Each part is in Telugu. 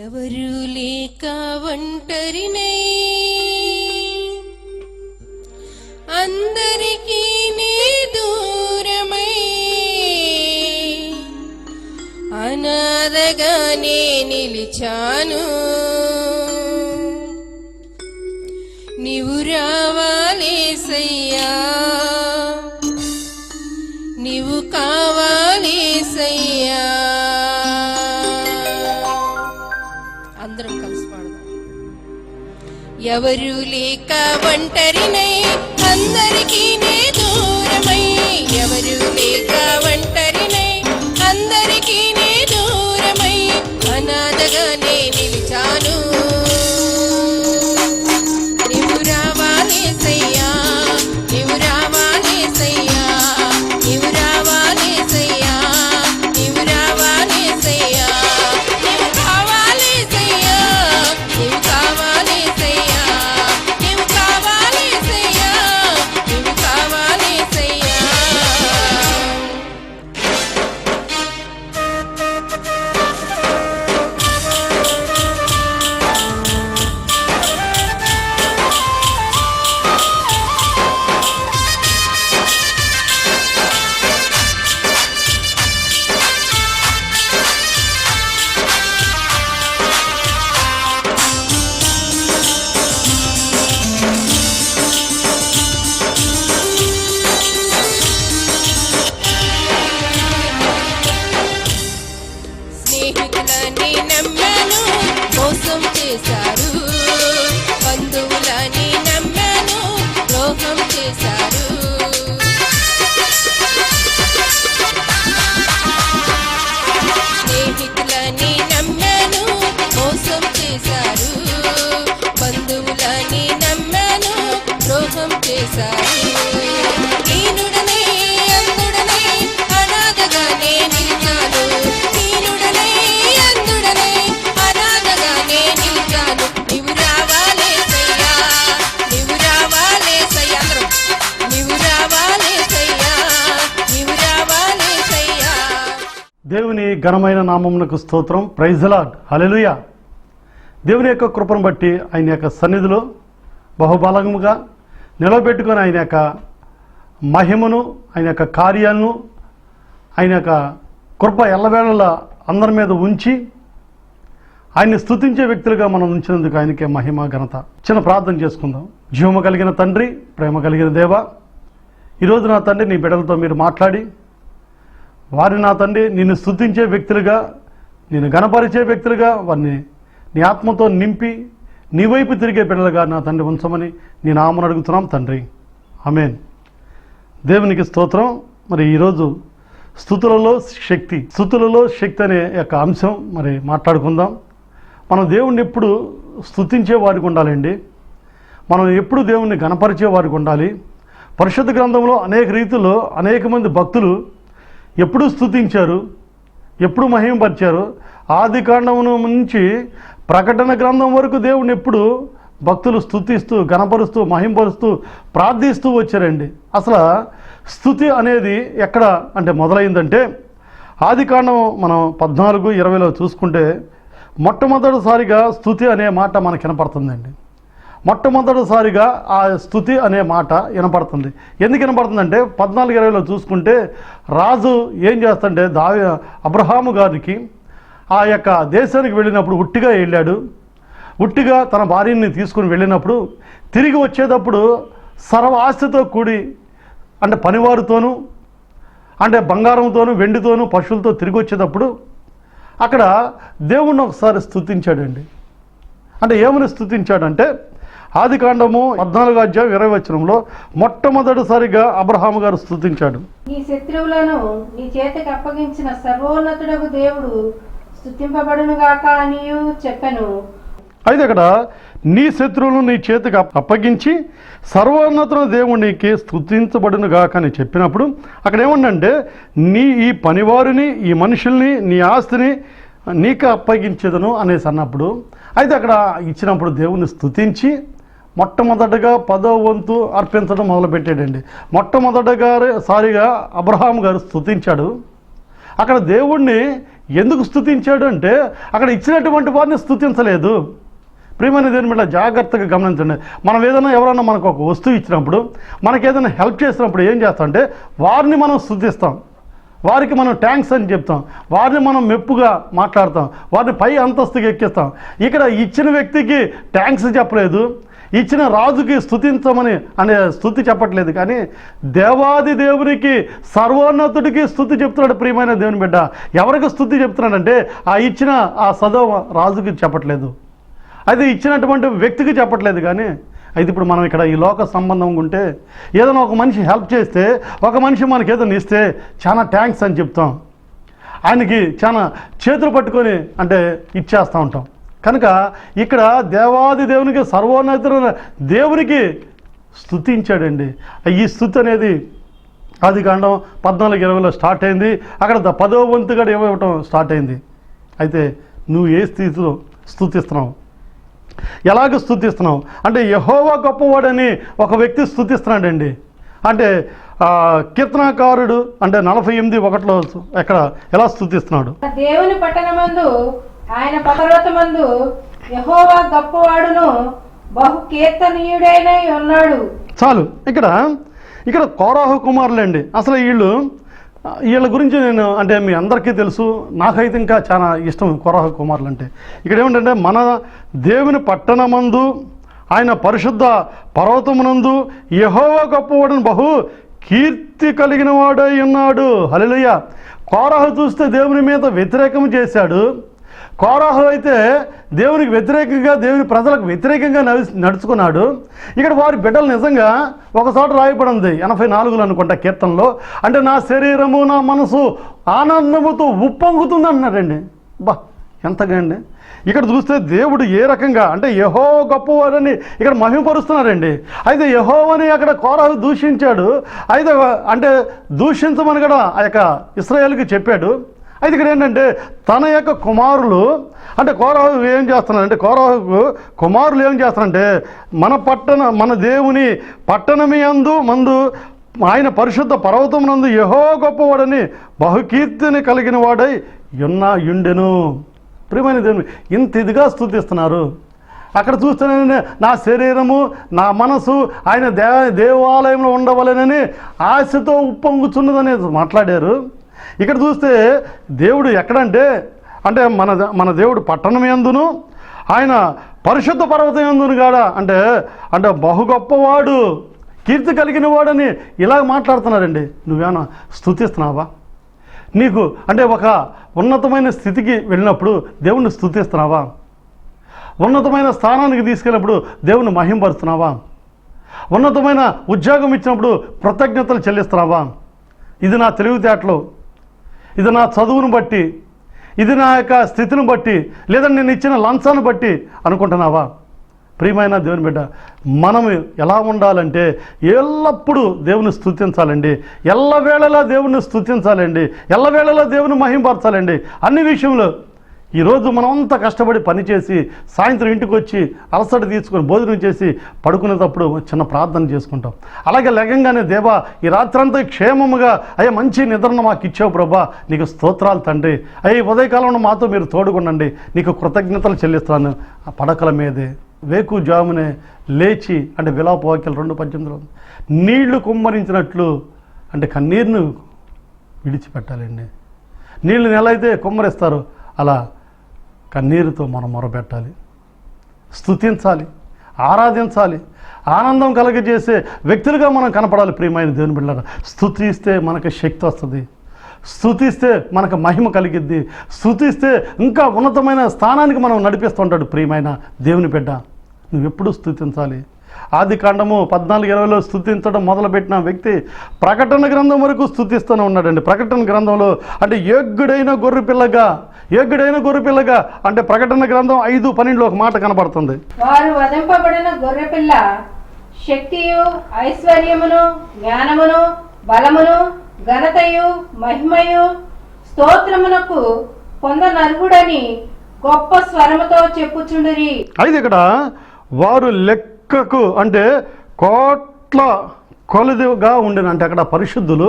ఎవరు లేక ఒంటరినై అందరికీ నీ దూరమై అనాథగానే నిలిచాను. నీవు రావాలేసయ్యా, నీవు కావాలేసయ్యా. అందరం కలిసి పాడదాం. ఎవరు లేక ఒంటరినై అందరికీ నే దూరమై, ఎవరు లేక ఒంటరినై అందరికీ నే దూరమై అనాథగానే నిలిచాను. నీవు రావాలేసయ్యా, నీవు రావాలేసయ్యా, నీవు రావాలేసయ్యా, నీవు రావాలేసయ్యా, నీవు కావాలేసయ్యా, నీవు కావాలేసయ్యా, నీవు కావాలేసయ్యా, నీవు కావాలేసయ్యా. స్నేహితులని నమ్మాను, మోసం చేశారు. బంధువులని నమ్మాను, ద్రోహం చేశారు. స్నేహితులని నమ్మాను, మోసం చేశారు. బంధువులని నమ్మాను, ద్రోహం చేశారు. దీనుడనై అందుడనై అనాథగానే నిలిచాను. దీనుడనై అందుడనై అనాథగానే నిలిచాను. నీవు రావాలేసయ్యా, నీవు రావాలేసయ్యా, అందరం నీవు రావాలేసయ్యా, నీవు రావాలేసయ్యా. దేవుని ఘనమైన నామమునకు స్తోత్రం. Praise the Lord. హల్లెలూయా. దేవుని యొక్క కృపను బట్టి ఆయన యొక్క సన్నిధిలో బహుబలముగా నిలబెట్టుకొని ఆయన యొక్క మహిమను, ఆయన యొక్క కార్యాలను, ఆయన యొక్క కృప ఎల్లవేళలా అందరి మీద ఉంచి ఆయన్ని స్తుతించే వ్యక్తులుగా మనం ఉంచినందుకు ఆయనకే మహిమ ఘనత. చిన్న ప్రార్థన చేసుకుందాం. జీవము కలిగిన తండ్రి, ప్రేమ కలిగిన దేవ, ఈరోజు నా తండ్రి నీ బిడ్డలతో మీరు మాట్లాడి వారిని నా తండ్రి నిన్ను స్తుతించే వ్యక్తులుగా, నిన్ను గణపరిచే వ్యక్తులుగా వారిని నీ ఆత్మతో నింపి నీ వైపు తిరిగే బిడ్డలుగా నా తండ్రి ఉంచమని నీ నామమున అడుగుతున్నాం తండ్రి. ఆమేన్. దేవునికి స్తోత్రం. మరి ఈరోజు స్తుతులలో శక్తి అనే యొక్క అంశం మరి మాట్లాడుకుందాం. మనం దేవుణ్ణి ఎప్పుడు స్తుతించే వారికి ఉండాలండి. మనం ఎప్పుడు దేవుణ్ణి గణపరిచే వారికి ఉండాలి. పరిశుద్ధ గ్రంథంలో అనేక రీతిలో అనేక మంది భక్తులు ఎప్పుడు స్తుతించారు, ఎప్పుడు మహిమపరిచారు. ఆది కాండమును నుంచి ప్రకటన గ్రంథం వరకు దేవుణ్ణి ఎప్పుడు భక్తులు స్తుతిస్తూ, గణపరుస్తూ, మహింపరుస్తూ, ప్రార్థిస్తూ వచ్చారండి. అసలు స్తుతి అనేది ఎక్కడ అంటే మొదలైందంటే ఆది కాండం మనం 14:20లో చూసుకుంటే మొట్టమొదటిసారిగా స్తుతి అనే మాట మనకు వినపడుతుందండి. మొట్టమొదటిసారిగా ఆ స్తుతి అనే మాట వినపడుతుంది. ఎందుకు వినపడుతుందంటే 14:20లో చూసుకుంటే రాజు ఏం చేస్తాడంటే అబ్రహాము గారికి ఆ యొక్క దేశానికి వెళ్ళినప్పుడు ఉట్టిగా వెళ్ళాడు. ఉట్టిగా తన భార్యని తీసుకుని వెళ్ళినప్పుడు తిరిగి వచ్చేటప్పుడు సర్వ ఆస్తితో కూడి అంటే పనివారితోనూ అంటే బంగారంతోనూ వెండితోనూ పశువులతో తిరిగి వచ్చేటప్పుడు అక్కడ దేవుణ్ణి ఒకసారి స్తుతించాడండి. అంటే ఏమని స్తుతించాడంటే ఆది కాండము 14:20 మొట్టమొదటిసారిగా అబ్రహాము గారు స్తుతించాడు. నీ శత్రువులను నీ చేతికి అప్పగించిన సర్వోన్నతుడగు దేవుడు స్తుతింపబడును గాక అనియు చెప్పెను. అయితే అక్కడ నీ శత్రువులను నీ చేతికి అప్పగించి సర్వోన్నతుల దేవునికి స్తుతించబడును గాక అని చెప్పినప్పుడు అక్కడ ఏమంటే నీ ఈ పనివారిని, ఈ మనుషుల్ని, నీ ఆస్తిని నీకు అప్పగించేదను అనేసి అన్నప్పుడు అయితే అక్కడ ఇచ్చినప్పుడు దేవుని స్తుతించి మొట్టమొదటగా 10వ వంతు అర్పించడం మొదలుపెట్టాడండి. మొట్టమొదటిసారిగా అబ్రహాం గారు స్తుతించాడు. అక్కడ దేవుణ్ణి ఎందుకు స్తుతించాడు అంటే అక్కడ ఇచ్చినటువంటి వారిని స్తుతించలేదు. ప్రియమైన దేవుని బిడ్డ జాగ్రత్తగా గమనించండి. మనం ఏదైనా ఎవరైనా మనకు ఒక వస్తువు ఇచ్చినప్పుడు, మనకి ఏదైనా హెల్ప్ చేసినప్పుడు ఏం చేస్తామంటే వారిని మనం స్తుతిస్తాం, వారికి మనం థ్యాంక్స్ అని చెప్తాం, వారిని మనం మెప్పుగా మాట్లాడతాం, వారిని పై అంతస్తుకి ఎక్కిస్తాం. ఇక్కడ ఇచ్చిన వ్యక్తికి థ్యాంక్స్ చెప్పలేదు, ఇచ్చిన రాజుకి స్తుతించమని అనే స్తుతి చెప్పట్లేదు, కానీ దేవాది దేవునికి సర్వోన్నతుడికి స్తుతి చెప్తున్నాడు. ప్రియమైన దేవుని బిడ్డ ఎవరికి స్తుతి చెప్తున్నాడంటే ఆ ఇచ్చిన ఆ సదవ రాజుకి చెప్పట్లేదు, అది ఇచ్చినటువంటి వ్యక్తికి చెప్పట్లేదు. కానీ అయితే ఇప్పుడు మనం ఇక్కడ ఈ లోక సంబంధం ఉంటే ఏదైనా ఒక మనిషి హెల్ప్ చేస్తే, ఒక మనిషి మనకి ఏదైనా ఇస్తే చాలా థ్యాంక్స్ అని చెప్తాం, ఆయనకి చాలా చేతులు పట్టుకొని అంటే ఇచ్చేస్తూ ఉంటాం. కనుక ఇక్కడ దేవాది దేవునికి సర్వోన్నతుడైన దేవునికి స్తుతించాడండి. ఈ స్తుతి అనేది ఆదికాండం 14:20లో స్టార్ట్ అయింది. అక్కడ 10వ వంతుగా ఇవ్వటం స్టార్ట్ అయింది. అయితే నువ్వు ఏ స్థితిలో స్తుతిస్తున్నావు, ఎలాగ స్తుతిస్తున్నావు అంటే యెహోవా గొప్పవాడని ఒక వ్యక్తి స్తుతిస్తున్నాడండి. అంటే కీర్తనాకారుడు అంటే 48:1లో ఎక్కడ ఎలా స్తుతిస్తున్నాడు? దేవుని పట్టణమందు ఆయన పర్వతమందు యెహోవా గొప్పవాడును బహు కీర్తనీయుడైన ఉన్నాడు. చాలు. ఇక్కడ కోరాహు కుమారులండి. అసలు వీళ్ళ గురించి నేను అంటే మీ అందరికీ తెలుసు, నాకైతే ఇంకా చాలా ఇష్టం కోరాహు కుమారులు అంటే. ఇక్కడ ఏమిటంటే మన దేవుని పట్టణమందు ఆయన పరిశుద్ధ పర్వతమునందు యెహోవా గొప్పవాడని బహు కీర్తి కలిగిన వాడై ఉన్నాడు. హల్లెలూయా. కోరాహు చూస్తే దేవుని మీద వ్యతిరేకం చేశాడు. కోరాహు అయితే దేవునికి వ్యతిరేకంగా, దేవుని ప్రజలకు వ్యతిరేకంగా నడుచుకున్నాడు. ఇక్కడ వారి బిడ్డలు నిజంగా ఒకచోట రాయబడింది 84లో అనుకుంటా కీర్తనలో, అంటే నా శరీరము నా మనసు ఆనందముతో ఉప్పొంగుతుంది అన్నారండి. బా ఎంతగా అండి. ఇక్కడ చూస్తే దేవుడు ఏ రకంగా అంటే యెహోవా గొప్పవాడని ఇక్కడ మహిమపరుస్తున్నారండి. అయితే యెహోవాని అక్కడ కోరాహు దూషించాడు. అయితే అంటే దూషించమని కూడా ఆ యొక్క ఇశ్రాయేలుకి చెప్పాడు. అయితే ఇక్కడ ఏంటంటే తన యొక్క కుమారులు అంటే కోరాహు ఏం చేస్తున్నారంటే, కోరాహుకు కుమారులు ఏం చేస్తున్నారంటే మన దేవుని పట్టణమియందు మందు ఆయన పరిశుద్ధ పర్వతమునందు యెహోవా గొప్పవాడని బహుకీర్తిని కలిగిన వాడై యుండెను. ప్రియమైన దేవుని ఇంత ఇదిగా స్తుతిస్తున్నారు. అక్కడ చూస్తేనే నా శరీరము నా మనసు ఆయన దేవాలయంలో ఉండవలెనని ఆశతో ఉప్పొంగుచున్నదనేది మాట్లాడారు. ఇక్కడ చూస్తే దేవుడు ఎక్కడంటే అంటే మన దేవుడు పట్టణం యందును ఆయన పరిశుద్ధ పర్వతం యందును కాడా అంటే బహు గొప్పవాడు, కీర్తి కలిగిన వాడని ఇలా మాట్లాడుతున్నారండి. నువ్వేనా స్తుతిస్తున్నావా? నీకు అంటే ఒక ఉన్నతమైన స్థితికి వెళ్ళినప్పుడు దేవుణ్ణి స్తుతిస్తున్నావా? ఉన్నతమైన స్థానానికి తీసుకెళ్ళినప్పుడు దేవుని మహింపరుస్తున్నావా? ఉన్నతమైన ఉద్యోగం ఇచ్చినప్పుడు కృతజ్ఞతలు చెల్లిస్తున్నావా? ఇది నా తెలివితేటలు, ఇది నా చదువును బట్టి, ఇది నా యొక్క స్థితిని బట్టి, లేదా నేను ఇచ్చిన లంచాన్ని బట్టి అనుకుంటున్నావా? ప్రియమైన దేవుని బిడ్డ మనం ఎలా ఉండాలంటే ఎల్లప్పుడూ దేవుని స్తుతించాలండి, ఎల్లవేళలా దేవుని స్తుతించాలండి, ఎల్లవేళలా దేవుని మహింపరచాలండి. అన్ని విషయంలో ఈరోజు మనం అంతా కష్టపడి పనిచేసి సాయంత్రం ఇంటికి వచ్చి అలసట తీసుకొని భోజనం చేసి పడుకునేటప్పుడు చిన్న ప్రార్థన చేసుకుంటాం. అలాగే లెగంగానే దేవా ఈ రాత్రంతా క్షేమముగా అయ్యా మంచి నిద్రను మాకు ఇచ్చావు ప్రభా, నీకు స్తోత్రాలు తండ్రి, అయ్యి ఉదయకాలంలో మాతో మీరు తోడుకుండండి, నీకు కృతజ్ఞతలు చెల్లిస్తాను. ఆ పడకల మీదే వేకు జామునే లేచి అంటే విలాపవాక్యాలు 2:18 నీళ్లు కుమ్మరించినట్లు అంటే కన్నీరును విడిచిపెట్టాలండి. నీళ్ళని ఎలా అయితే కుమ్మరిస్తారో అలా కన్నీరుతో మనం మొరపెట్టాలి, స్తుతించాలి, ఆరాధించాలి, ఆనందం కలగజేసే వ్యక్తులుగా మనం కనపడాలి. ప్రియమైన దేవుని బిడ్డలారా, స్తుతిస్తే మనకు శక్తి వస్తుంది, స్తుతిస్తే మనకు మహిమ కలిగిద్ది, స్తుతిస్తే ఇంకా ఉన్నతమైన స్థానానికి మనం నడిపిస్తుంటాడు. ప్రియమైన దేవుని బిడ్డ నువ్వెప్పుడు స్తుతించాలి. ఆదికాండము 14:20లో స్తుతించడం మొదలుపెట్టిన వ్యక్తి ప్రకటన గ్రంథం వరకు స్తుతిస్తూనే ఉన్నాడండి. ప్రకటన గ్రంథంలో అంటే యోగ్యుడైన గొర్రెపిల్లగా అంటే ప్రకటన గ్రంథం 5:12లో ఒక మాట కనబడుతుంది. వారు వధింపబడిన గొర్రెపిల్ల శక్తియు ఐశ్వర్యమును జ్ఞానమును బలమును ఘనతయు మహిమయు స్తోత్రమునకు పొందనర్హుడని గొప్ప స్వరముతో చెప్పుచుండిరి. అయితే ఇక్కడ వారు లెక్కకు అంటే కోట్ల కొలదిగా ఉండిన అంటే అక్కడ పరిశుద్ధులు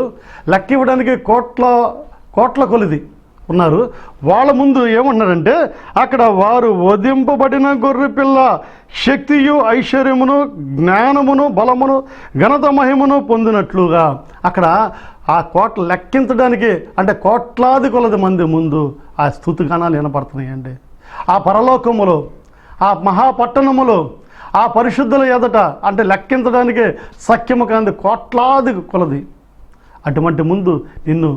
లెక్క ఇవ్వడానికి కోట్ల కొలది ఉన్నారు. వాళ్ళ ముందు ఏమన్నారంటే అక్కడ వారు వధింపబడిన గొర్రె పిల్ల శక్తియు ఐశ్వర్యమును జ్ఞానమును బలమును ఘనత మహిమను పొందినట్లుగా అక్కడ ఆ కోట్ల లెక్కించడానికి అంటే కోట్లాది కొలది మంది ముందు ఆ స్తుతిగానాలు వినపడుతున్నాయండి. ఆ పరలోకములో ఆ మహాపట్టణములో ఆ పరిశుద్ధుల ఎదుట అంటే లెక్కించడానికి సఖ్యము కాంది కోట్లాది కొలది. అటువంటి ముందు నిన్ను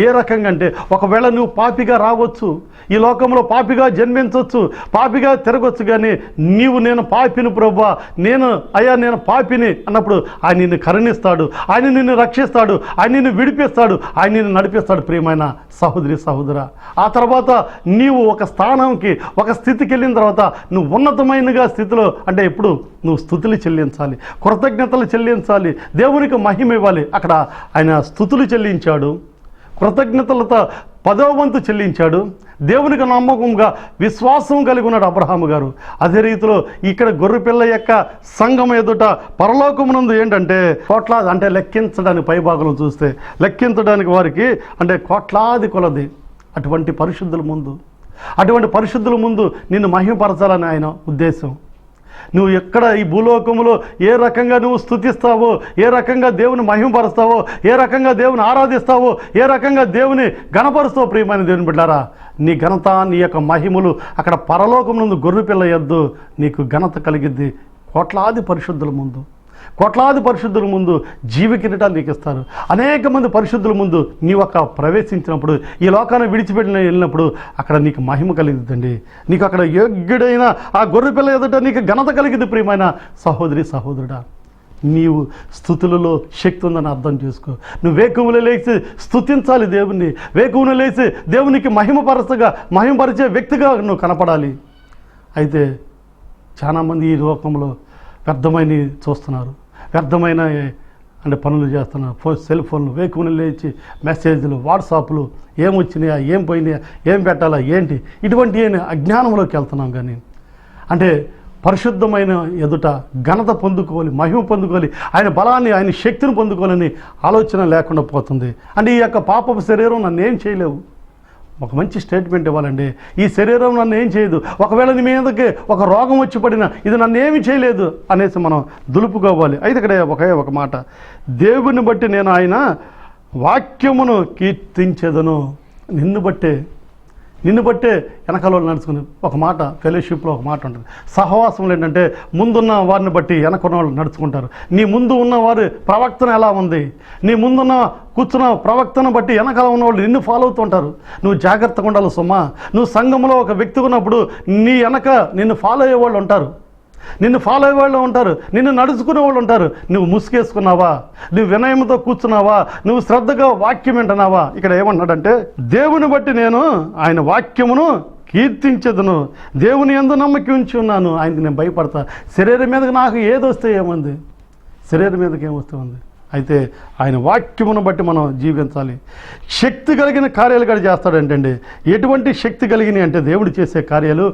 ఏ రకంగా అంటే ఒకవేళ నువ్వు పాపిగా రావచ్చు, ఈ లోకంలో పాపిగా జన్మించవచ్చు, పాపిగా తిరగొచ్చు, కానీ నేను పాపిని ప్రభువా, నేను పాపిని అన్నప్పుడు ఆయన నిన్ను కరుణిస్తాడు, ఆయన నిన్ను రక్షిస్తాడు, ఆయన నిన్ను విడిపిస్తాడు, ఆయన నిన్ను నడిపిస్తాడు. ప్రియమైన సహోదరి సహోదరా, ఆ తర్వాత నీవు ఒక స్థానంకి ఒక స్థితికి వెళ్ళిన తర్వాత నువ్వు ఉన్నతమైనగా స్థితిలో అంటే ఎప్పుడు నువ్వు స్తుతులు చెల్లించాలి, కృతజ్ఞతలు చెల్లించాలి, దేవునికి మహిమ ఇవ్వాలి. అక్కడ ఆయన స్తుతులు చెల్లించాడు, కృతజ్ఞతలతో 10వ వంతు చెల్లించాడు, దేవునికి నమ్మకంగా విశ్వాసం కలిగి ఉన్నాడు అబ్రహాము గారు. అదే రీతిలో ఇక్కడ గొర్రెపిల్ల యొక్క సంఘం ఎదుట పరలోకమునందు ఏంటంటే కోట్లాది అంటే లెక్కించడానికి పైభాగంలో చూస్తే లెక్కించడానికి వారికి అంటే కోట్లాది కొలది అటువంటి పరిశుద్ధుల ముందు నిన్ను మహిమపరచాలని ఆయన ఉద్దేశం. నువ్వు ఎక్కడ ఈ భూలోకములో ఏ రకంగా నువ్వు స్తుతిస్తావో, ఏ రకంగా దేవుని మహిమపరుస్తావో, ఏ రకంగా దేవుని ఆరాధిస్తావో, ఏ రకంగా దేవుని ఘనపరుస్తావో ప్రియమైన దేవుని బిడ్డారా, నీ ఘనత నీ యొక్క మహిమలు అక్కడ పరలోకం నుండి గొర్రెపిల్ల యొద్దు నీకు ఘనత కలిగిద్ది. కోట్లాది పరిశుద్ధుల ముందు జీవ కిరీటాలు నీకు ఇస్తారు. అనేక మంది పరిశుద్ధుల ముందు నీ ఒక ప్రవేశించినప్పుడు, ఈ లోకాన్ని విడిచిపెట్టిన వెళ్ళినప్పుడు అక్కడ నీకు మహిమ కలిగిద్దండి. నీకు అక్కడ యోగ్యుడైన ఆ గొర్రెపిల్ల ఎదుట నీకు ఘనత కలిగిద్ది. ప్రియమైన సహోదరి సహోదరుడా, నీవు స్తుతులలో శక్తి ఉందని అర్థం చేసుకో. నువ్వు వేకువలో లేచి స్తుతించాలి దేవుణ్ణి, వేకువలో లేచి దేవునికి మహిమపరిచే వ్యక్తిగా నువ్వు కనపడాలి. అయితే చాలామంది ఈ లోకంలో వ్యర్థమైనవి చూస్తున్నారు, వ్యర్థమైన అంటే పనులు చేస్తున్నారు. సెల్ ఫోన్లు వేకువని లేచి మెసేజ్లు, వాట్సాప్లు ఏమొచ్చినాయా, ఏం పోయినాయా, ఏం పెట్టాలా, ఏంటి ఇటువంటి అజ్ఞానంలోకి వెళ్తున్నాం. కానీ అంటే పరిశుద్ధమైన ఎదుట ఘనత పొందుకోవాలి, మహిమ పొందుకోవాలి, ఆయన బలాన్ని ఆయన శక్తిని పొందుకోవాలని ఆలోచన లేకుండా పోతుంది. అంటే ఈ యొక్క పాపపు శరీరం నన్ను ఏం చేయలేవు. ఒక మంచి స్టేట్మెంట్ ఇవ్వాలండి, ఈ శరీరం నన్ను ఏం చేయదు, ఒకవేళ నీ మీదకి ఒక రోగం వచ్చి పడినా ఇది నన్ను ఏమి చేయలేదు అనేసి మనం దులుపుకోవాలి. అయితే ఇక్కడ ఒక మాట, దేవుని బట్టి నేను ఆయన వాక్యమును కీర్తించెదను. నిన్ను బట్టే వెనకాల నడుచుకుని ఒక మాట, ఫెలోషిప్లో ఒక మాట ఉంటుంది, సహవాసంలో ఏంటంటే ముందున్న వారిని బట్టి వెనకున్న వాళ్ళు నడుచుకుంటారు. నీ ముందు ఉన్నవారి ప్రవక్తన ఎలా ఉంది, నీ ముందున్న కూర్చున్న ప్రవక్తను బట్టి వెనకాల ఉన్న వాళ్ళు నిన్ను ఫాలో అవుతుంటారు. నువ్వు జాగ్రత్తగా ఉండాలి సుమా. నువ్వు సంఘంలో ఒక వ్యక్తి ఉన్నప్పుడు నీ వెనక నిన్ను ఫాలో అయ్యేవాళ్ళు ఉంటారు, నిన్ను నడుచుకునే వాళ్ళు ఉంటారు. నువ్వు ముసుగేసుకున్నావా, నువ్వు వినయంతో కూర్చున్నావా, నువ్వు శ్రద్ధగా వాక్యం వింటున్నావా? ఇక్కడ ఏమన్నాడంటే దేవుని బట్టి నేను ఆయన వాక్యమును కీర్తించదును, దేవుని యందు నమ్మకం ఉంచి ఉన్నాను, ఆయనకి నేను భయపడతా. శరీరం మీదకి నాకు ఏదొస్తే ఏముంది, శరీరం మీదకి ఏమొస్తే ఉంది. అయితే ఆయన వాక్యమును బట్టి మనం జీవించాలి. శక్తి కలిగిన కార్యాలు కూడా చేస్తాడంటండి. ఎటువంటి శక్తి కలిగినవి అంటే దేవుడు చేసే కార్యాలు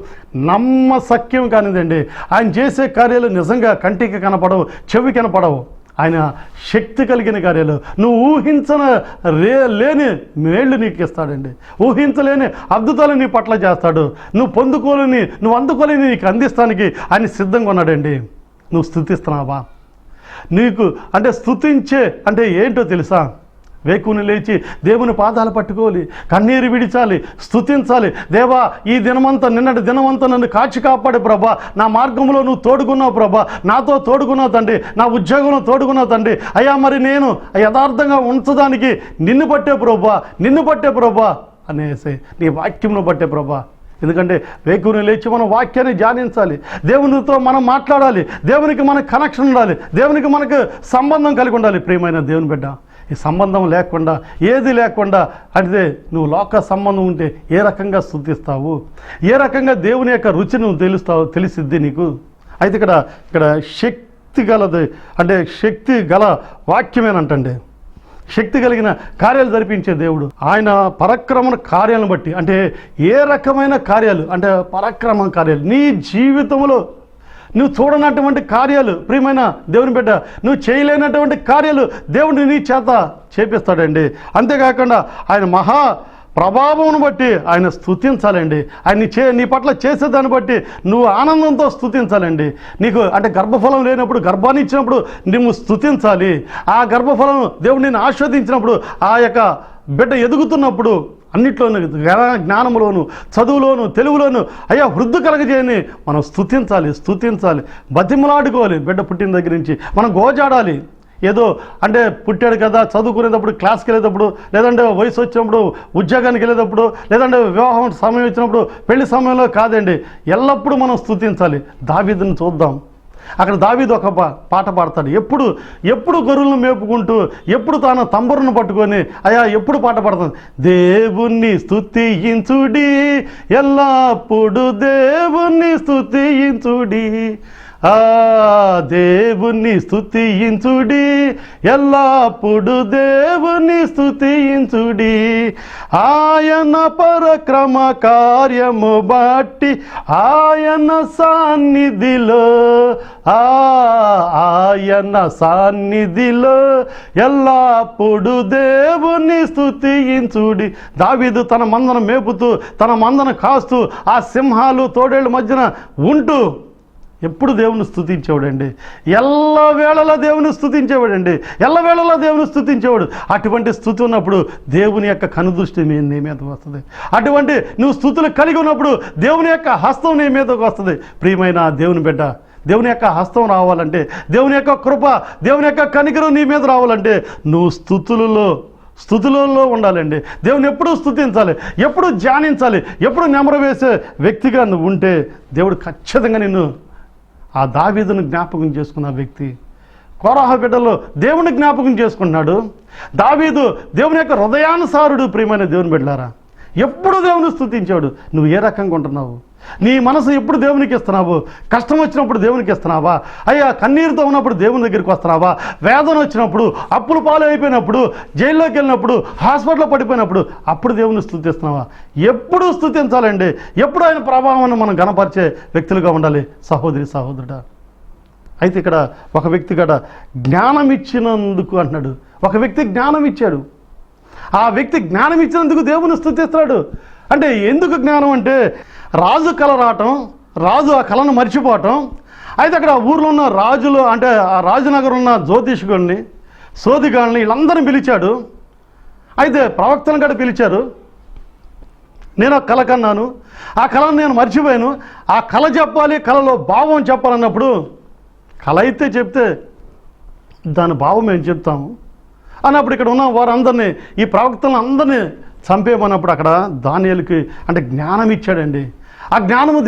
నమ్మశక్యం కానిదండి. ఆయన చేసే కార్యాలు నిజంగా కంటికి కనపడవు, చెవి కనపడవు. ఆయన శక్తి కలిగిన కార్యాలు నువ్వు లేని మేళ్ళు నీకు ఇస్తాడండి, ఊహించలేని అద్భుతాలు నీ పట్ల చేస్తాడు. నువ్వు అందుకోలేని నీకు అందిస్తానికి ఆయన సిద్ధంగా ఉన్నాడండి. నువ్వు స్తుతిస్తున్నావా? నీకు అంటే స్తుతించే అంటే ఏంటో తెలుసా? వేకుని లేచి దేవుని పాదాలు పట్టుకోవాలి, కన్నీరు విడిచాలి, స్తుతించాలి. దేవా, ఈ నిన్నటి దినమంతా నన్ను కాచి కాపాడు ప్రభా, నా మార్గంలో నువ్వు తోడుకున్నావు ప్రభా, నాతో తోడుకున్నావు తండ్రి, నా ఉద్యోగంలో తోడుకున్నావు తండ్రి. అయ్యా, మరి నేను యథార్థంగా ఉంచడానికి నిన్ను పట్టే ప్రభా అనేసి నీ వాక్యంను బట్టే ప్రభా. ఎందుకంటే వేకుని లేచి మనం వాక్యాన్ని ధ్యానించాలి, దేవునితో మనం మాట్లాడాలి, దేవునికి మనకు కనెక్షన్ ఉండాలి, దేవునికి మనకు సంబంధం కలిగి ఉండాలి. ప్రియమైన దేవుని బిడ్డ, ఈ సంబంధం లేకుండా ఏది లేకుండా అంటే నువ్వు లోక సంబంధం ఉంటే ఏ రకంగా స్తుతిస్తావు, ఏ రకంగా దేవుని యొక్క రుచి నువ్వు తెలిసిద్ది నీకు. అయితే ఇక్కడ శక్తి గలది అంటే శక్తి గల వాక్యమేనంటండి. శక్తి కలిగిన కార్యాలు జరిపించే దేవుడు. ఆయన పరాక్రమ కార్యాలను బట్టి అంటే ఏ రకమైన కార్యాలు అంటే పరాక్రమ కార్యాలు నీ జీవితంలో నువ్వు చూడనటువంటి కార్యాలు, ప్రియమైన దేవుని బిడ్డ, నువ్వు చేయలేనటువంటి కార్యాలు దేవుడు నీ చేత చేపిస్తాడండి. అంతేకాకుండా ఆయన మహా ప్రభావం బట్టి ఆయన స్తుతించాలండి. ఆయన నీ పట్ల చేసేదాన్ని బట్టి నువ్వు ఆనందంతో స్తుతించాలండి. నీకు అంటే గర్భఫలం లేనప్పుడు, గర్భాన్ని ఇచ్చినప్పుడు నువ్వు స్తుతించాలి. ఆ గర్భఫలం దేవుడు నిన్ను ఆస్వాదించినప్పుడు, ఆ యొక్క బిడ్డ ఎదుగుతున్నప్పుడు అన్నిట్లోనూ జ్ఞానంలోను, చదువులోను, తెలుగులోను అయ్యా వృద్ధి కలగజేయని మనం స్తుతించాలి, బతిమలాడుకోవాలి. బిడ్డ పుట్టిన దగ్గర నుంచి మనం గోజాడాలి. ఏదో అంటే పుట్టాడు కదా, చదువుకునేటప్పుడు, క్లాస్కి వెళ్ళేటప్పుడు, లేదంటే వయసు వచ్చినప్పుడు, ఉద్యోగానికి వెళ్ళేటప్పుడు, లేదంటే వివాహం సమయం వచ్చినప్పుడు, పెళ్లి సమయంలో కాదండి. ఎల్లప్పుడూ మనం స్తుతించాలి. దావీదుని చూద్దాం. అక్కడ దావీదు ఒక పాట పాడతాడు. ఎప్పుడు గొర్రెలను మేపుకుంటూ, ఎప్పుడు తాను తంబురును పట్టుకొని అయ్యా ఎప్పుడు పాట పాడతాడు. దేవుణ్ణి స్తుతించుడి, ఎల్లప్పుడు దేవుణ్ణి స్తుతించుడి, దేవుణ్ణి స్తుతించుడి, ఎల్లప్పుడు దేవుణ్ణి స్తుతించుడి, ఆయన పరక్రమ కార్యము బట్టి ఆయన సన్నిధిలో ఎల్లప్పుడు దేవుణ్ణి స్తుతించుడి. దావీదు తన మందను మేపుతూ, తన మందను కాస్తూ, ఆ సింహాలు తోడేళ్ళ మధ్యన ఉంటూ ఎప్పుడు దేవుని స్తుతించేవాడండి. ఎల్లవేళలా దేవుని స్తుతించేవాడండి. ఎల్లవేళలా దేవుని స్తుతించేవాడు. అటువంటి స్తుతి ఉన్నప్పుడు దేవుని యొక్క కనుదృష్టి నీ మీదకి వస్తుంది. అటువంటి నువ్వు స్తుతులు కలిగి ఉన్నప్పుడు దేవుని యొక్క హస్తం నీ మీదకి వస్తుంది. ప్రియమైన దేవుని బిడ్డ, దేవుని యొక్క హస్తం రావాలంటే, దేవుని యొక్క కృప, దేవుని యొక్క కనికరం నీ మీద రావాలంటే నువ్వు స్తుతులలో ఉండాలండి. దేవుని ఎప్పుడూ స్తుతించాలి, ఎప్పుడు ధ్యానించాలి, ఎప్పుడు నెమరు వేసే వ్యక్తిగా నువ్వు ఉంటే దేవుడు ఖచ్చితంగా నిన్ను ఆ దావీదును జ్ఞాపకం చేసుకున్న వ్యక్తి కోరహ బిడ్డలో దేవుని జ్ఞాపకం చేసుకుంటున్నాడు. దావీదు దేవుని యొక్క హృదయానుసారుడు. ప్రియమైన దేవుని బిడ్డలారా, ఎప్పుడు దేవుని స్తుతించాడు. నువ్వు ఏ రకంగా ఉంటున్నావు? నీ మనసు ఎప్పుడు దేవునికి ఇస్తున్నావు? కష్టం వచ్చినప్పుడు దేవునికి ఇస్తున్నావా? అయ్యా కన్నీరుతో ఉన్నప్పుడు దేవుని దగ్గరికి వస్తున్నావా? వేదన వచ్చినప్పుడు, అప్పులు పాలు అయిపోయినప్పుడు, జైల్లోకి వెళ్ళినప్పుడు, హాస్పిటల్లో పడిపోయినప్పుడు అప్పుడు దేవుని స్తుతిస్తున్నావా? ఎప్పుడు స్తుతించాలండి. ఎప్పుడు ఆయన ప్రభావాన్ని మనం గణపరిచే వ్యక్తులుగా ఉండాలి. సహోదరుడా, అయితే ఇక్కడ ఒక వ్యక్తి కూడా జ్ఞానం ఇచ్చినందుకు అంటున్నాడు. ఒక వ్యక్తి జ్ఞానం ఇచ్చాడు. ఆ వ్యక్తి జ్ఞానం ఇచ్చినందుకు దేవుని స్తుతిస్తున్నాడు. అంటే ఎందుకు జ్ఞానం అంటే, రాజు కల రావటం, రాజు ఆ కళను మర్చిపోవటం. అయితే అక్కడ ఊర్లో ఉన్న రాజులు అంటే ఆ రాజనగర్ ఉన్న జ్యోతిష్కుల్ని, సోదిగాళ్ళని వీళ్ళందరినీ పిలిచాడు. అయితే ప్రవక్తలను కూడా పిలిచారు. నేను ఆ కళ కన్నాను, ఆ కళను నేను మర్చిపోయాను, ఆ కళ చెప్పాలి, కళలో భావం చెప్పాలన్నప్పుడు కళ అయితే చెప్తే దాని భావం మేము చెప్తాము అన్నప్పుడు ఇక్కడ ఉన్న వారందరినీ, ఈ ప్రవక్తలను అందరినీ చంపేయమన్నప్పుడు అక్కడ దానియేలుకి అంటే జ్ఞానం ఇచ్చాడండి. ఆ జ్ఞానము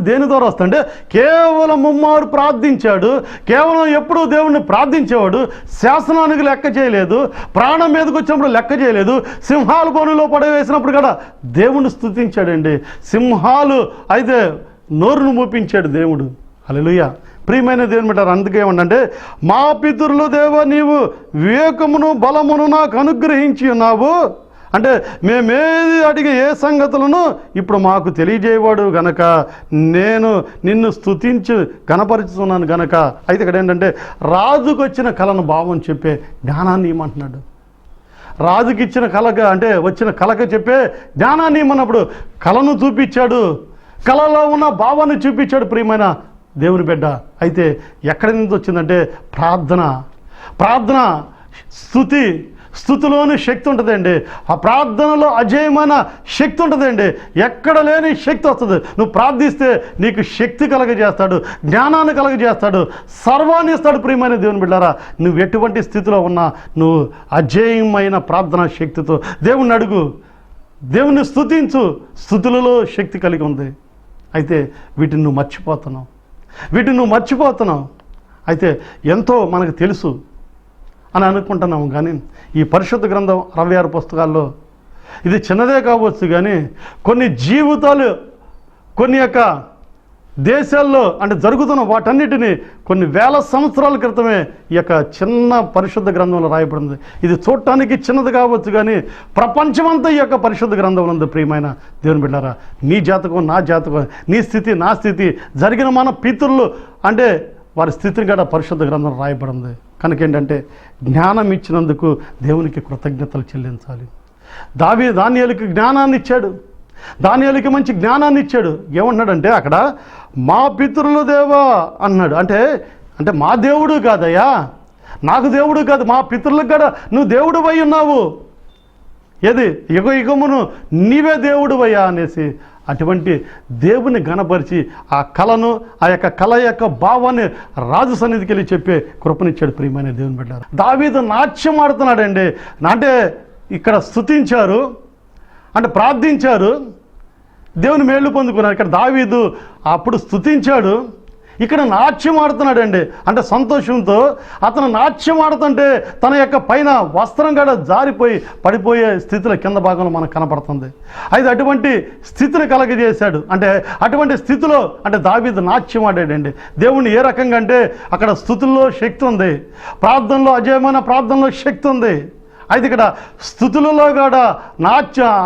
దేని ద్వారా వస్తుంటే కేవలం ముమ్మారు ప్రార్థించాడు. కేవలం ఎప్పుడూ దేవుణ్ణి ప్రార్థించేవాడు. శాసనానికి లెక్క చేయలేదు, ప్రాణం మీదకి వచ్చినప్పుడు లెక్క చేయలేదు, సింహాలు బోనులో పడవేసినప్పుడు కూడా దేవుణ్ణి స్తుతించాడండి. సింహాలు అయితే నోరును మూపించాడు దేవుడు. హల్లెలూయా. ప్రియమైన దేవుని బిడ్డలారా, అందుకే ఏమంటే, మా పితరులు దేవా నీవు వివేకమును బలమును నాకు అనుగ్రహించి ఉన్నావు. అంటే మేమేది అడిగే ఏ సంగతులను ఇప్పుడు మాకు తెలియజేయవాడు గనక నేను నిన్ను స్తుతించి గణపరుచుతున్నాను గనక. అయితే ఇక్కడ ఏంటంటే, రాజుకు వచ్చిన కళను భావం చెప్పే జ్ఞానాన్ని ఇమ్మంటున్నాడు. రాజుకి ఇచ్చిన కళగా అంటే వచ్చిన కళకు చెప్పే జ్ఞానాన్ని ఇమ్మన్నప్పుడు కళను చూపించాడు, కళలో ఉన్న భావాన్ని చూపించాడు. ప్రియమైన దేవుని బిడ్డ, అయితే ఎక్కడి నుంచి వచ్చిందంటే ప్రార్థన, స్థుతిలోని శక్తి ఉంటుందండి. ఆ ప్రార్థనలో అజేయమైన శక్తి ఉంటుందండి. ఎక్కడ లేని శక్తి వస్తుంది. నువ్వు ప్రార్థిస్తే నీకు శక్తి కలగజేస్తాడు, జ్ఞానాన్ని కలగజేస్తాడు, సర్వాన్ని ఇస్తాడు. ప్రియమైన దేవుని బిడ్డారా, నువ్వు ఎటువంటి స్థితిలో ఉన్నా నువ్వు అజేయమైన ప్రార్థనా శక్తితో దేవుణ్ణి అడుగు, దేవుణ్ణి స్తుతించు. స్థుతులలో శక్తి కలిగి ఉంది. అయితే వీటిని నువ్వు మర్చిపోతున్నావు. అయితే ఎంతో మనకు తెలుసు అని అనుకుంటున్నాము. కానీ ఈ పరిశుద్ధ గ్రంథం 66 పుస్తకాల్లో ఇది చిన్నదే కావచ్చు, కానీ కొన్ని జీవితాలు, కొన్ని యొక్క దేశాల్లో అంటే జరుగుతున్న వాటన్నిటినీ కొన్ని వేల సంవత్సరాల క్రితమే ఈ యొక్క చిన్న పరిశుద్ధ గ్రంథంలో రాయబడింది. ఇది చూడటానికి చిన్నది కావచ్చు, కానీ ప్రపంచమంతా ఈ యొక్క పరిశుద్ధ గ్రంథంలో ఉంది. ప్రియమైన దేవుని బిడ్డారా, నీ జాతకం నా జాతకం, నీ స్థితి నా స్థితి, జరిగిన మన పితరులు అంటే వారి స్థితిని కూడా పరిశుద్ధ గ్రంథం రాయబడింది. కనుక ఏంటంటే, జ్ఞానం ఇచ్చినందుకు దేవునికి కృతజ్ఞతలు చెల్లించాలి. దానియేలుకి జ్ఞానాన్ని ఇచ్చాడు. దానియేలుకి మంచి జ్ఞానాన్ని ఇచ్చాడు. ఏమన్నాడంటే అక్కడ మా పితరుల దేవా అన్నాడు. అంటే మా దేవుడు కాదయ్యా, నాకు దేవుడు కాదు, మా పితరులకు కూడా నువ్వు దేవుడు అయి ఉన్నావు. ఏది యుగమును నీవే దేవుడు అయ్యా అనేసి అటువంటి దేవుని గణపరిచి ఆ కళను, ఆ యొక్క కళ యొక్క భావాన్ని రాజు సన్నిధికి వెళ్ళి చెప్పే కృపనిచ్చాడు. ప్రియమైన దేవుని బిడ్డలారా, దావీదు నాట్యం ఆడుతున్నాడండి. అంటే ఇక్కడ స్తుతించారు, అంటే ప్రార్థించారు, దేవుని మేళ్ళు పొందుకున్నారు. ఇక్కడ దావీదు అప్పుడు స్తుతించాడు, ఇక్కడ నాట్యం ఆడుతున్నాడండి. అంటే సంతోషంతో అతను నాట్యం ఆడుతుంటే తన యొక్క పైన వస్త్రం కూడా జారిపోయి పడిపోయే స్థితిలో కింద భాగంలో మనకు కనపడుతుంది. అయితే అటువంటి స్థితిని కలగజేశాడు. అంటే అటువంటి స్థితిలో అంటే దావీదు నాట్యం ఆడాడండి. దేవుణ్ణి ఏ రకంగా అంటే అక్కడ స్తుతుల్లో శక్తి ఉంది, ప్రార్థనలో అజయమైన ప్రార్థనలో శక్తి ఉంది. అయితే ఇక్కడ స్తుతులలో కూడా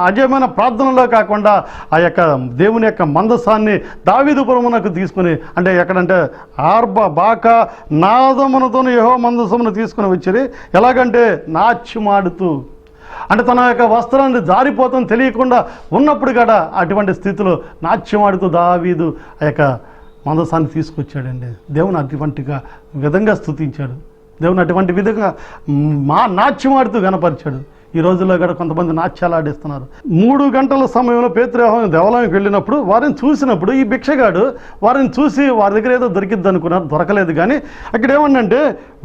అజయమైన ప్రార్థనలో కాకుండా ఆ యొక్క దేవుని యొక్క మందసాన్ని దావీదుపురమునకు తీసుకుని, అంటే ఎక్కడంటే బాక నాదమునతో యెహోవా మందసమును తీసుకుని వచ్చి ఎలాగంటే నాట్యమాడుతూ, అంటే తన యొక్క వస్త్రాన్ని జారిపోతాం తెలియకుండా ఉన్నప్పుడు కూడా అటువంటి స్థితిలో నాట్యమాడుతూ దావీదు ఆ యొక్క మందసాన్ని తీసుకొచ్చాడండి. దేవుని అటువంటిగా విధంగా స్తుతించాడు. దేవుని అటువంటి విధంగా నాట్యమాడుతూ గణపరిచాడు. ఈ రోజుల్లో కూడా కొంతమంది నాట్యాలు ఆడిస్తున్నారు. 3 గంటల సమయంలో పేతురు దేవాలయంకి వెళ్ళినప్పుడు వారిని చూసినప్పుడు ఈ భిక్షగాడు వారిని చూసి వారి దగ్గర ఏదో దొరికిద్ది అనుకున్నారు, దొరకలేదు. కానీ అక్కడ ఏమన్నంటే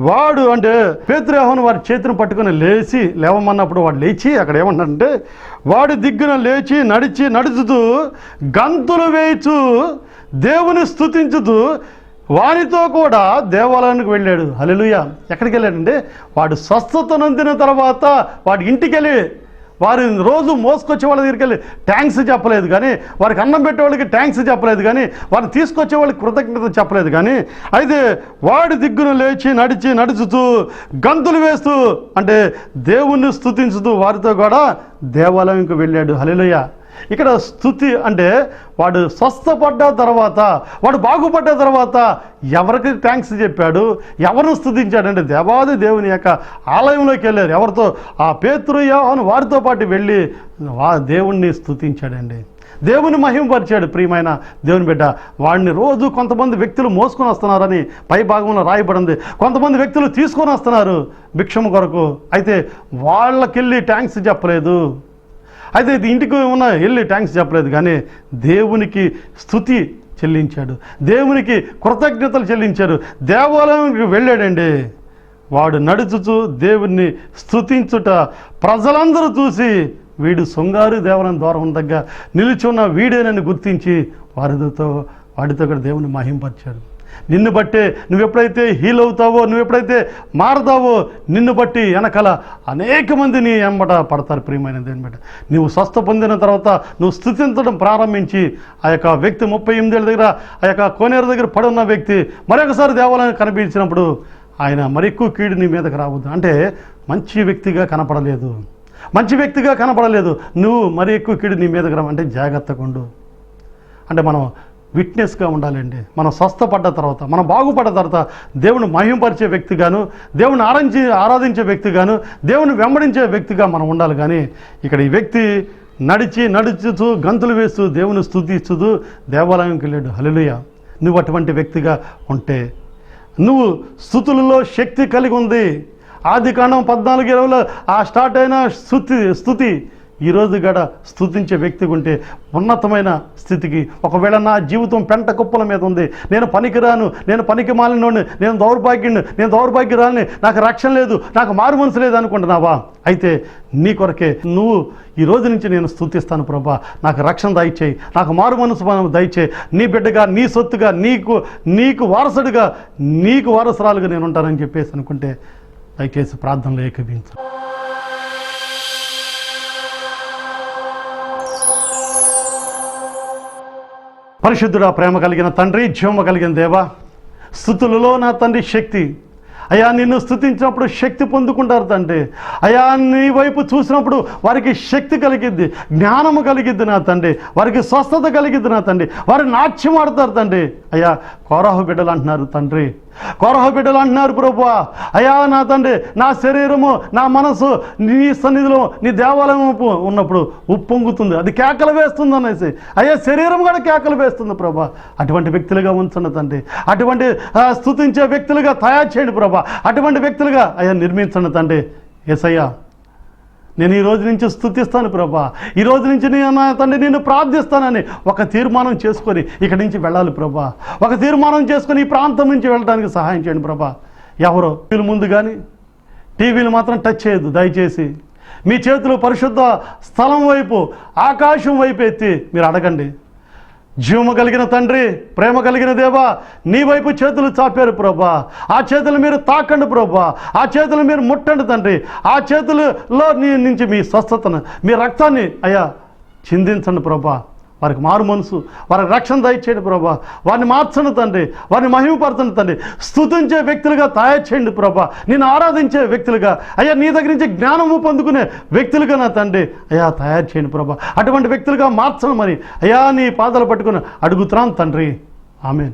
వాడు అంటే పేతురు వారి చేతిని పట్టుకుని లేవమన్నప్పుడు వాడు లేచి అక్కడ ఏమన్నాడంటే వాడి దిగ్గున లేచి నడుచుతూ గంతులు వేయిచు దేవుని స్తుతించుతూ వారితో కూడా దేవాలయానికి వెళ్ళాడు. హల్లెలూయా. ఎక్కడికి వెళ్ళాడంటే వాడు స్వస్థత నొందిన తర్వాత వాడి ఇంటికి వెళ్ళి వారి రోజు మోసుకొచ్చే వాళ్ళ దగ్గరికి వెళ్ళి థ్యాంక్స్ చెప్పలేదు, కానీ వారికి అన్నం పెట్టేవాళ్ళకి థ్యాంక్స్ చెప్పలేదు, కానీ వారిని తీసుకొచ్చే వాళ్ళకి కృతజ్ఞత చెప్పలేదు. కానీ అయితే వాడి దిగ్గున లేచి నడుచుతూ గంతులు వేస్తూ అంటే దేవుణ్ణి స్తుతించుతూ వారితో కూడా దేవాలయంకి వెళ్ళాడు. హల్లెలూయా. ఇక్కడ స్తుతి అంటే వాడు స్వస్థపడ్డ తర్వాత, వాడు బాగుపడ్డ తర్వాత ఎవరికి థ్యాంక్స్ చెప్పాడు, ఎవరిని స్తుతించాడంటే దేవాది దేవుని యొక్క ఆలయంలోకి వెళ్ళారు. ఎవరితో? ఆ పేతురు యోహాను వారితో పాటు వెళ్ళి దేవుణ్ణి స్తుతించాడండి. దేవుని మహిమపరిచాడు. ప్రియమైన దేవుని బిడ్డ, వాడిని రోజు కొంతమంది వ్యక్తులు మోసుకొని వస్తున్నారని పై భాగంలో రాయబడింది. కొంతమంది వ్యక్తులు తీసుకొని వస్తున్నారు భిక్షము కొరకు. అయితే వాళ్ళకెళ్ళి థ్యాంక్స్ చెప్పలేదు. అయితే ఇంటికి వెళ్ళి థ్యాంక్స్ చెప్పలేదు, కానీ దేవునికి స్తుతి చెల్లించాడు, దేవునికి కృతజ్ఞతలు చెల్లించాడు. దేవాలయానికి వెళ్ళాడండి. వాడు నడుచుతూ దేవుణ్ణి స్తుతించుట ప్రజలందరూ చూసి వీడు శృంగారు దేవాలయం ద్వారం దగ్గర నిలుచున్న వీడేనని గుర్తించి వాడితో కూడా దేవుని మహింపరిచాడు. నిన్ను బట్టే నువ్వు ఎప్పుడైతే హీల్ అవుతావో, నువ్వు ఎప్పుడైతే మారతావో, నిన్ను బట్టి వెనకాల అనేక మంది నీ వెంబట పడతారు. ప్రియమైన దేవుని బిడ్డ, నువ్వు స్వస్థ పొందిన తర్వాత నువ్వు స్తుతించడం ప్రారంభించి ఆ యొక్క వ్యక్తి 38 ఏళ్ళ దగ్గర ఆ యొక్క కోనేరు దగ్గర పడున్న వ్యక్తి మరొకసారి దేవాలయం కనిపించినప్పుడు ఆయన మరి ఎక్కువ కీడు నీ మీదకి రావద్దు. అంటే మంచి వ్యక్తిగా కనపడలేదు, నువ్వు మరి ఎక్కువ కీడు నీ మీదకి రావంటే జాగ్రత్తగా ఉండు. అంటే మనం విట్నెస్గా ఉండాలండి. మనం స్వస్థపడ్డ తర్వాత, మనం బాగుపడ్డ తర్వాత దేవుని మహింపరిచే వ్యక్తిగాను, దేవుని ఆరాధించే వ్యక్తిగాను, దేవుని వెంబడించే వ్యక్తిగా మనం ఉండాలి. కానీ ఇక్కడ ఈ వ్యక్తి నడుచుతూ గంతులు వేస్తూ దేవుని స్తుతిస్తూ దేవాలయంకి వెళ్ళాడు. హల్లెలూయా. నువ్వు అటువంటి వ్యక్తిగా ఉంటే నువ్వు స్తుతులలో శక్తి కలిగి ఉంది. ఆదికాండం 14:20 ఆ స్టార్ట్ అయిన స్తుతి ఈరోజు కూడా స్తుతించే వ్యక్తిగా ఉంటే ఉన్నతమైన స్థితికి. ఒకవేళ నా జీవితం పెంట కుప్పల మీద ఉంది, నేను పనికిరాను, నేను పనికి మాలినోడిని, నేను దౌర్భాగ్యురాలిని, నాకు రక్షణ లేదు, నాకు మారు మనసు లేదు అనుకుంటున్నావా? అయితే నీ కొరకే నువ్వు ఈ రోజు నుంచి నేను స్తుతిస్తాను ప్రభా, నాకు రక్షణ దయచేయి, నాకు మారు మనసు దయచేయి, నీ బిడ్డగా, నీ సొత్తుగా, నీకు వారసుడిగా, నీకు వారసురాలుగా నేను ఉంటానని చెప్పేసి అనుకుంటే దయచేసి ప్రార్థనలో ఏకీభవించు. పరిశుద్ధుడా, ప్రేమ కలిగిన తండ్రి, జీవము కలిగిన దేవా, స్తుతులలో నా తండ్రి శక్తి. అయ్యా, నిన్ను స్తుతించినప్పుడు శక్తి పొందుకుంటారు తండ్రి. అయ్యా, నీ వైపు చూసినప్పుడు వారికి శక్తి కలిగిద్ది, జ్ఞానము కలిగిద్ది నా తండ్రి, వారికి స్వస్థత కలిగిద్ది నా తండ్రి, వారు నాట్యం ఆడతారు తండ్రి. అయ్యా, కోరాహు బిడ్డలు అంటున్నారు తండ్రి, కొరహ బిడ్డలు అంటున్నారు ప్రభువా, అయ్యా నా తండ్రి, నా శరీరము నా మనసు నీ సన్నిధిలో నీ దేవాలయం ఉన్నప్పుడు ఉప్పొంగుతుంది, అది కేకలు వేస్తుంది అనేసి. అయ్యా శరీరం కూడా కేకలు వేస్తుంది ప్రభా. అటువంటి వ్యక్తులుగా ఉంచండి తండ్రి, అటువంటి స్తుతించే వ్యక్తులుగా తయారు చేయండి ప్రభా, అటువంటి వ్యక్తులుగా అయ్యా నిర్మించండి తండ్రి. యేసయ్యా, నేను ఈ రోజు నుంచి స్తుతిస్తాను ప్రభా, ఈ రోజు నుంచి నా తండ్రి నిన్ను ప్రార్థిస్తానని ఒక తీర్మానం చేసుకొని ఇక్కడి నుంచి వెళ్ళాలి ప్రభా. ఒక తీర్మానం చేసుకొని ఈ ప్రాంతం నుంచి వెళ్ళడానికి సహాయం చేయండి ప్రభా. ఎవరో టీవీల ముందు కానీ టీవీలు మాత్రం టచ్ చేయొద్దు దయచేసి. మీ చేతులు పరిశుద్ధ స్థలం వైపు, ఆకాశం వైపు ఎత్తి మీరు అడగండి. జీవము కలిగిన తండ్రి, ప్రేమ కలిగిన దేవా, నీ వైపు చేతులు చాపారు ప్రభా. ఆ చేతులు మీరు తాకండి ప్రభా, ఆ చేతులు మీరు ముట్టండి తండ్రి. ఆ చేతులలో నుంచి మీ స్వస్థతను, మీ రక్తాన్ని అయ్యా చిందించండి ప్రభా. వారికి మారు మనసు, వారికి రక్షణ దయచేయండి ప్రభా. వారిని మార్చండి తండ్రి, వారిని మహిమపరచండి తండ్రి. స్తుతించే వ్యక్తులుగా తయారు చేయండి ప్రభా, నేను ఆరాధించే వ్యక్తులుగా అయ్యా, నీ దగ్గర నుంచి జ్ఞానము పొందుకునే వ్యక్తులుగా నా తండ్రి అయ్యా తయారు చేయండి ప్రభా. అటువంటి వ్యక్తులుగా మార్చను మరి అయ్యా, నీ పాదాలు పట్టుకుని అడుగుతున్నాను తండ్రి. ఆమేన్.